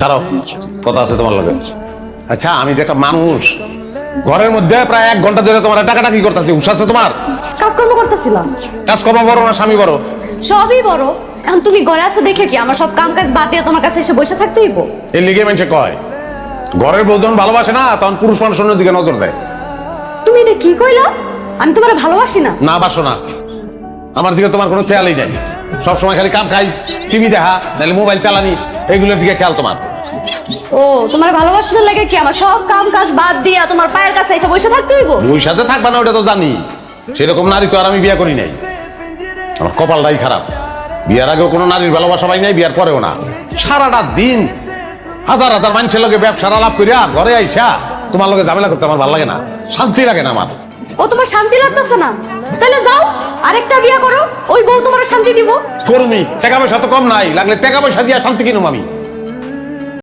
কারো কথা আছে তোমার লগে। আচ্ছা আমি যে একটা মানুষ, ঘরের মধ্যে প্রায় 1 ঘন্টা ধরে তোমার টাকাটা কি করতেছি, হুশ আছে তোমার? কাজকর্ম করতেছিলাম। কাজকর্ম বড় না স্বামী বড়? সবই বড়। এখন তুমি ঘরে আছো দেখে কি আমার সব কাম কাজ বাদ দিয়ে তোমার কাছে এসে বসে থাকতে হইব? এর লিগে মানুষে কয় ঘরের বউ যখন ভালোবাসে না তখন পুরুষ মানুষ অন্য দিকে নজর দেয়। তুমি এটা কি কইলা? আমি তোমার ভালোবাসি না। না বাসো না, আমার দিকে তোমার কোনো খেয়ালই নেই। সবসময় খালি কাম খাই, টিভি দেখা, নাহলে মোবাইল চালানি, এইগুলোর দিকে খেয়াল তোমার। ও তোমার ভালোবাসার লাগে কি আমার সব কাম কাজ বাদ দিয়া তোমার পায়ের কাছে এসে বসে থাকতে হইব? ওই সাথে থাকবা না ওটা তো জানি, সেরকম নারী তো আর আমি বিয়ে করি নাই। আমার কপালটাই খারাপ, বিয়ার আগেও কোনো নারীর ভালোবাসা পাই নাই, বিয়ার পরেও না। সারাটা দিন হাজার হাজার মানুষের লগে ব্যবসার আলাপ করিয়া ঘরে আইসা তোমার লগে ঝামেলা করতে আমার ভালো লাগে না, শান্তি লাগে না আমার। ও তোমার শান্তি লাগতেছে না? তাহলে যাও আরেকটা বিয়ে করো, ওই বউ তোমার শান্তি দিব। করুমি, টাকা পয়সা তো কম নাই, লাগলে টাকা পয়সা দিয়া শান্তি কিনুম আমি।